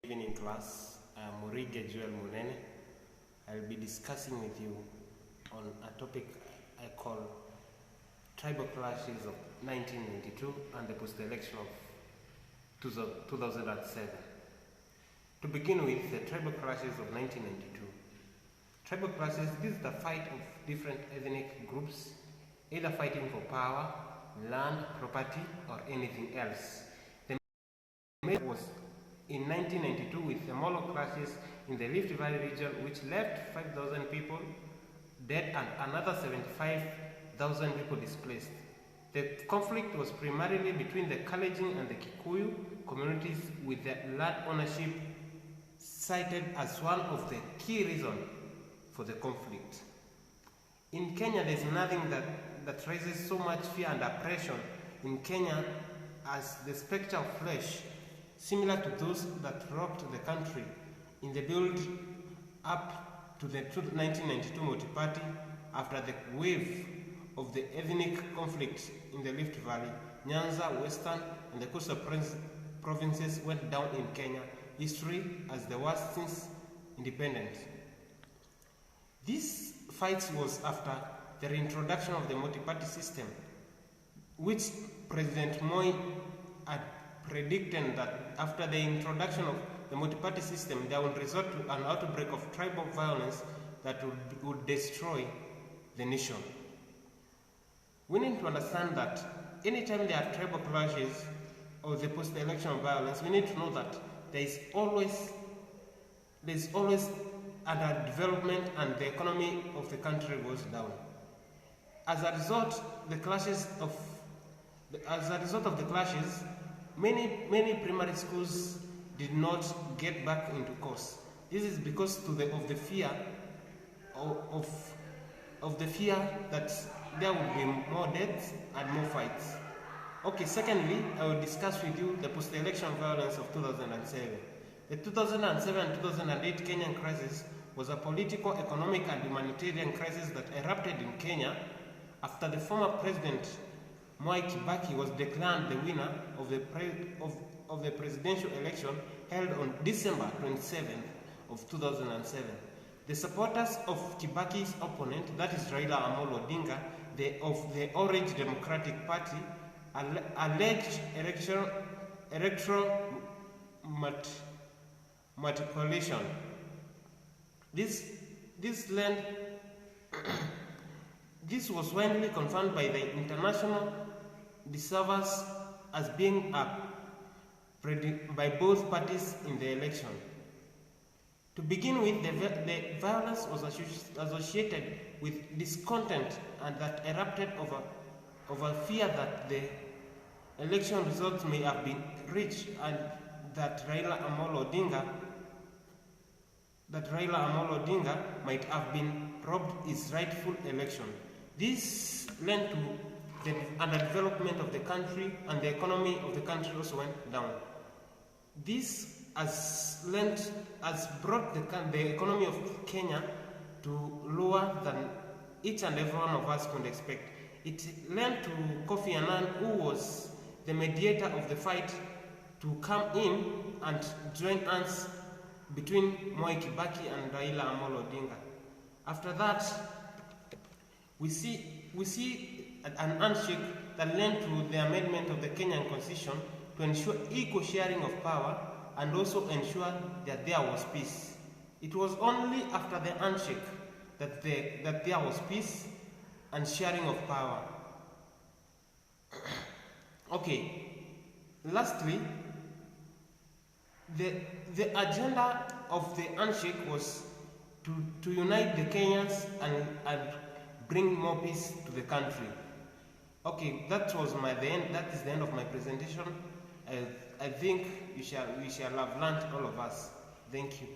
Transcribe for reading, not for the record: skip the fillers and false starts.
Evening class. I'm Murige Joel Munene. I'll be discussing with you on a topic I call tribal clashes of 1992 and the post-election of 2007. To begin with, the tribal clashes of 1992. Tribal clashes, this is the fight of different ethnic groups, either fighting for power, land, property, or anything else. The main was in 1992 with the Molo clashes in the Rift Valley region, which left 5,000 people dead and another 75,000 people displaced. The conflict was primarily between the Kalenjin and the Kikuyu communities, with the land ownership cited as one of the key reasons for the conflict. In Kenya, there is nothing that raises so much fear and oppression in Kenya as the spectre of flesh, similar to those that rocked the country in the build up to the 1992 multi-party after the wave of the ethnic conflict in the Rift Valley. Nyanza, Western, and the coastal provinces went down in Kenya history as the worst since independence. This fight was after the reintroduction of the multi-party system, which President Moi had predicted that after the introduction of the multi-party system, there would resort to an outbreak of tribal violence that would destroy the nation. We need to understand that anytime there are tribal clashes or the post-election violence, we need to know that there is always underdevelopment and the economy of the country goes down. As a result of the clashes, many primary schools did not get back into course. This is because of the fear that there would be more deaths and more fights. Okay, secondly, I will discuss with you the post-election violence of 2007. The 2007-2008 Kenyan crisis was a political, economic, and humanitarian crisis that erupted in Kenya after the former president Mwai Kibaki was declared the winner of the presidential election held on December 27th of 2007. The supporters of Kibaki's opponent, that is Raila Amolo Odinga, of the Orange Democratic Party, alleged electoral manipulation. This was widely confirmed by the international observers as being by both parties in the election. To begin with, the violence was associated with discontent and that erupted over fear that the election results may have been reached and that Raila Amolo Odinga might have been robbed his rightful election. This led to the underdevelopment of the country, and the economy of the country also went down. This has brought the economy of Kenya to lower than each and every one of us could expect. It led to Kofi Annan, who was the mediator of the fight, to come in and join hands between Mwai Kibaki and Raila Amolo Odinga. After that, we see an handshake that led to the amendment of the Kenyan Constitution to ensure equal sharing of power and also ensure that there was peace. It was only after the handshake that there was peace and sharing of power. Okay, lastly, the agenda of the handshake was to unite the Kenyans and bring more peace to the country. Okay, that is the end of my presentation. I think we shall have learned, all of us. Thank you.